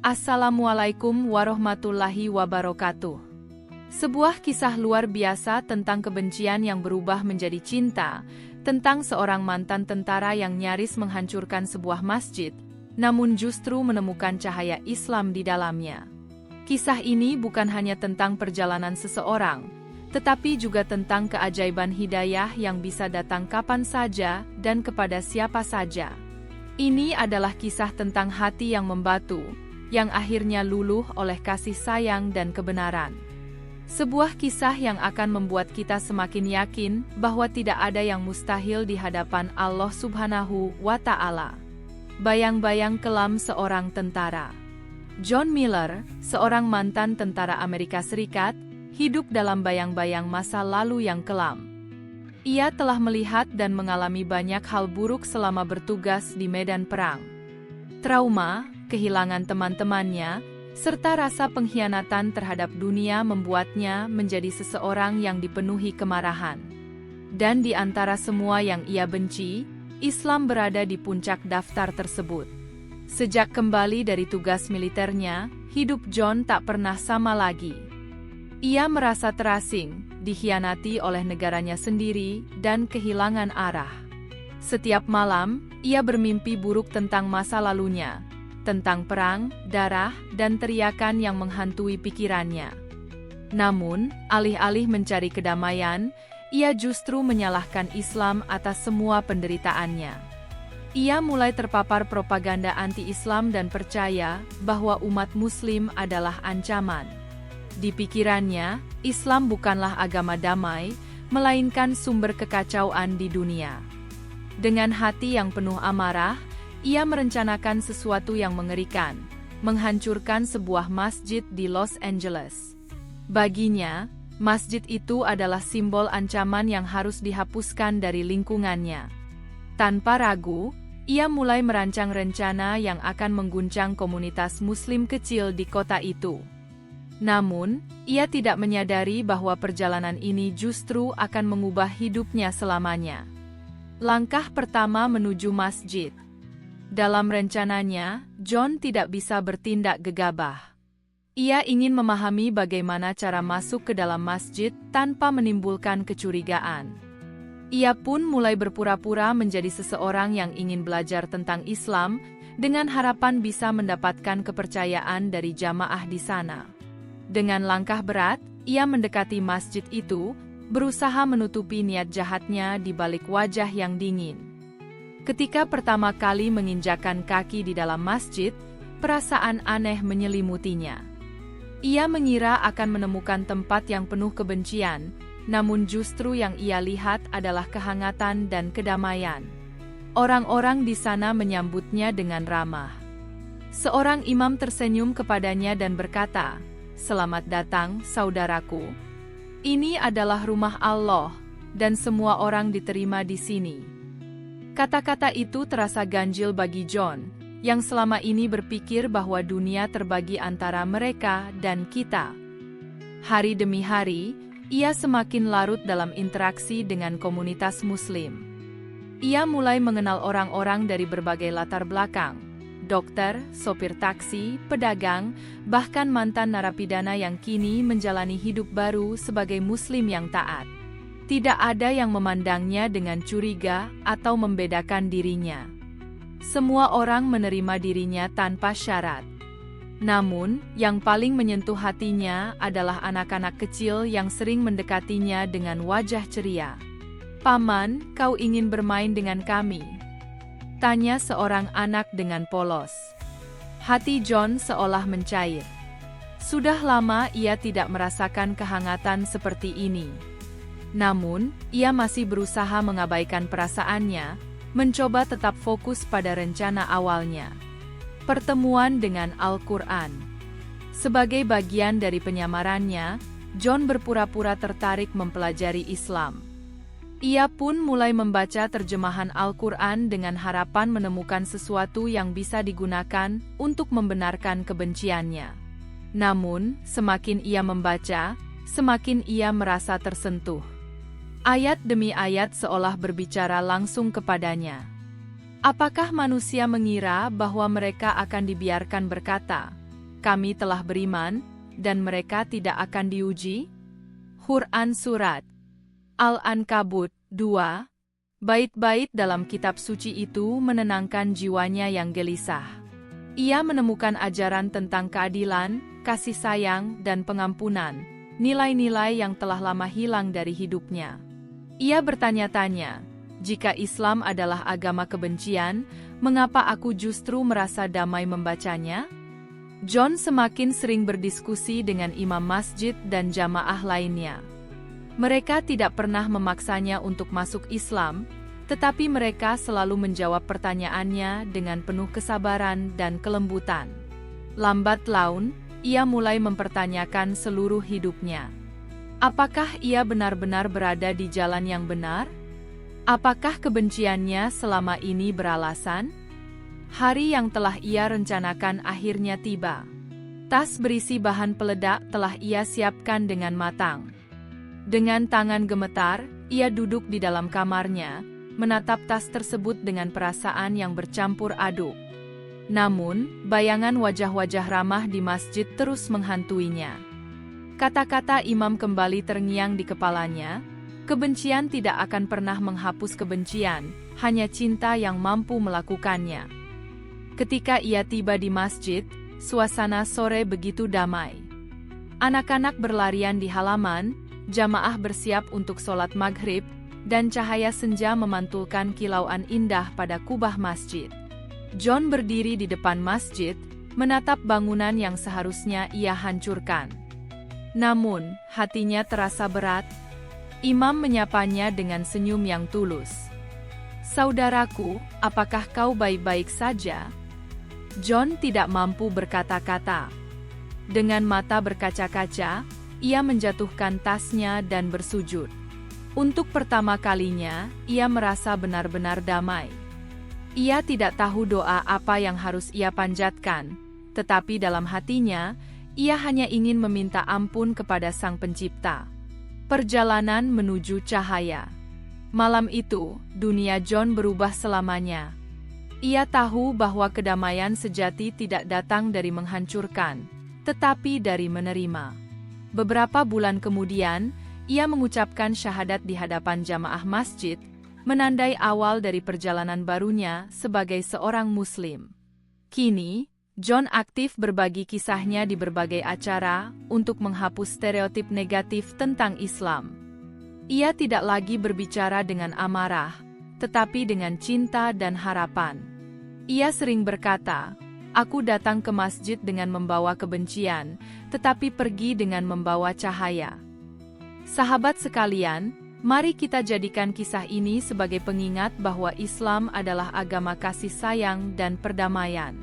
Assalamualaikum warahmatullahi wabarakatuh. Sebuah kisah luar biasa tentang kebencian yang berubah menjadi cinta, tentang seorang mantan tentara yang nyaris menghancurkan sebuah masjid, namun justru menemukan cahaya Islam di dalamnya. Kisah ini bukan hanya tentang perjalanan seseorang, tetapi juga tentang keajaiban hidayah yang bisa datang kapan saja dan kepada siapa saja. Ini adalah kisah tentang hati yang membatu, yang akhirnya luluh oleh kasih sayang dan kebenaran. Sebuah kisah yang akan membuat kita semakin yakin bahwa tidak ada yang mustahil di hadapan Allah Subhanahu wa Ta'ala. Bayang-bayang kelam seorang tentara. John Miller, seorang mantan tentara Amerika Serikat, hidup dalam bayang-bayang masa lalu yang kelam. Ia telah melihat dan mengalami banyak hal buruk selama bertugas di medan perang. Trauma, kehilangan teman-temannya, serta rasa pengkhianatan terhadap dunia membuatnya menjadi seseorang yang dipenuhi kemarahan. Dan di antara semua yang ia benci, Islam berada di puncak daftar tersebut. Sejak kembali dari tugas militernya, hidup John tak pernah sama lagi. Ia merasa terasing, dikhianati oleh negaranya sendiri, dan kehilangan arah. Setiap malam, ia bermimpi buruk tentang masa lalunya, tentang perang, darah, dan teriakan yang menghantui pikirannya. Namun, alih-alih mencari kedamaian, ia justru menyalahkan Islam atas semua penderitaannya. Ia mulai terpapar propaganda anti-Islam dan percaya bahwa umat Muslim adalah ancaman. Di pikirannya, Islam bukanlah agama damai, melainkan sumber kekacauan di dunia. Dengan hati yang penuh amarah, ia merencanakan sesuatu yang mengerikan, menghancurkan sebuah masjid di Los Angeles. Baginya, masjid itu adalah simbol ancaman yang harus dihapuskan dari lingkungannya. Tanpa ragu, ia mulai merancang rencana yang akan mengguncang komunitas Muslim kecil di kota itu. Namun, ia tidak menyadari bahwa perjalanan ini justru akan mengubah hidupnya selamanya. Langkah pertama menuju masjid. Dalam rencananya, John tidak bisa bertindak gegabah. Ia ingin memahami bagaimana cara masuk ke dalam masjid tanpa menimbulkan kecurigaan. Ia pun mulai berpura-pura menjadi seseorang yang ingin belajar tentang Islam, dengan harapan bisa mendapatkan kepercayaan dari jamaah di sana. Dengan langkah berat, ia mendekati masjid itu, berusaha menutupi niat jahatnya di balik wajah yang dingin. Ketika pertama kali menginjakkan kaki di dalam masjid, perasaan aneh menyelimutinya. Ia mengira akan menemukan tempat yang penuh kebencian, namun justru yang ia lihat adalah kehangatan dan kedamaian. Orang-orang di sana menyambutnya dengan ramah. Seorang imam tersenyum kepadanya dan berkata, "Selamat datang, saudaraku. Ini adalah rumah Allah, dan semua orang diterima di sini." Kata-kata itu terasa ganjil bagi John, yang selama ini berpikir bahwa dunia terbagi antara mereka dan kita. Hari demi hari, ia semakin larut dalam interaksi dengan komunitas Muslim. Ia mulai mengenal orang-orang dari berbagai latar belakang, dokter, sopir taksi, pedagang, bahkan mantan narapidana yang kini menjalani hidup baru sebagai Muslim yang taat. Tidak ada yang memandangnya dengan curiga atau membedakan dirinya. Semua orang menerima dirinya tanpa syarat. Namun, yang paling menyentuh hatinya adalah anak-anak kecil yang sering mendekatinya dengan wajah ceria. "Paman, kau ingin bermain dengan kami?" tanya seorang anak dengan polos. Hati John seolah mencair. Sudah lama ia tidak merasakan kehangatan seperti ini. Namun, ia masih berusaha mengabaikan perasaannya, mencoba tetap fokus pada rencana awalnya. Pertemuan dengan Al-Quran. Sebagai bagian dari penyamarannya, John berpura-pura tertarik mempelajari Islam. Ia pun mulai membaca terjemahan Al-Quran dengan harapan menemukan sesuatu yang bisa digunakan untuk membenarkan kebenciannya. Namun, semakin ia membaca, semakin ia merasa tersentuh. Ayat demi ayat seolah berbicara langsung kepadanya. Apakah manusia mengira bahwa mereka akan dibiarkan berkata, kami telah beriman, dan mereka tidak akan diuji? Quran Surat Al-Ankabut 2. Bait-bait dalam kitab suci itu menenangkan jiwanya yang gelisah. Ia menemukan ajaran tentang keadilan, kasih sayang, dan pengampunan, nilai-nilai yang telah lama hilang dari hidupnya. Ia bertanya-tanya, jika Islam adalah agama kebencian, mengapa aku justru merasa damai membacanya? John semakin sering berdiskusi dengan imam masjid dan jamaah lainnya. Mereka tidak pernah memaksanya untuk masuk Islam, tetapi mereka selalu menjawab pertanyaannya dengan penuh kesabaran dan kelembutan. Lambat laun, ia mulai mempertanyakan seluruh hidupnya. Apakah ia benar-benar berada di jalan yang benar? Apakah kebenciannya selama ini beralasan? Hari yang telah ia rencanakan akhirnya tiba. Tas berisi bahan peledak telah ia siapkan dengan matang. Dengan tangan gemetar, ia duduk di dalam kamarnya, menatap tas tersebut dengan perasaan yang bercampur aduk. Namun, bayangan wajah-wajah ramah di masjid terus menghantuinya. Kata-kata imam kembali terngiang di kepalanya, kebencian tidak akan pernah menghapus kebencian, hanya cinta yang mampu melakukannya. Ketika ia tiba di masjid, suasana sore begitu damai. Anak-anak berlarian di halaman, jamaah bersiap untuk sholat maghrib, dan cahaya senja memantulkan kilauan indah pada kubah masjid. John berdiri di depan masjid, menatap bangunan yang seharusnya ia hancurkan. Namun, hatinya terasa berat. Imam menyapanya dengan senyum yang tulus. "Saudaraku, apakah kau baik-baik saja?" John tidak mampu berkata-kata. Dengan mata berkaca-kaca, ia menjatuhkan tasnya dan bersujud. Untuk pertama kalinya, ia merasa benar-benar damai. Ia tidak tahu doa apa yang harus ia panjatkan, tetapi dalam hatinya, ia hanya ingin meminta ampun kepada Sang Pencipta. Perjalanan menuju cahaya. Malam itu, dunia John berubah selamanya. Ia tahu bahwa kedamaian sejati tidak datang dari menghancurkan, tetapi dari menerima. Beberapa bulan kemudian, ia mengucapkan syahadat di hadapan jamaah masjid, menandai awal dari perjalanan barunya sebagai seorang Muslim. Kini, John aktif berbagi kisahnya di berbagai acara untuk menghapus stereotip negatif tentang Islam. Ia tidak lagi berbicara dengan amarah, tetapi dengan cinta dan harapan. Ia sering berkata, "Aku datang ke masjid dengan membawa kebencian, tetapi pergi dengan membawa cahaya." Sahabat sekalian, mari kita jadikan kisah ini sebagai pengingat bahwa Islam adalah agama kasih sayang dan perdamaian.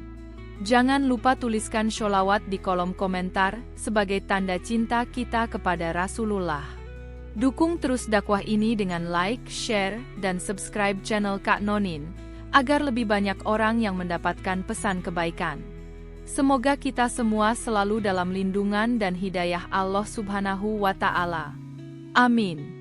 Jangan lupa tuliskan sholawat di kolom komentar sebagai tanda cinta kita kepada Rasulullah. Dukung terus dakwah ini dengan like, share, dan subscribe channel Kak Nonin, agar lebih banyak orang yang mendapatkan pesan kebaikan. Semoga kita semua selalu dalam lindungan dan hidayah Allah Subhanahu wa Ta'ala. Amin.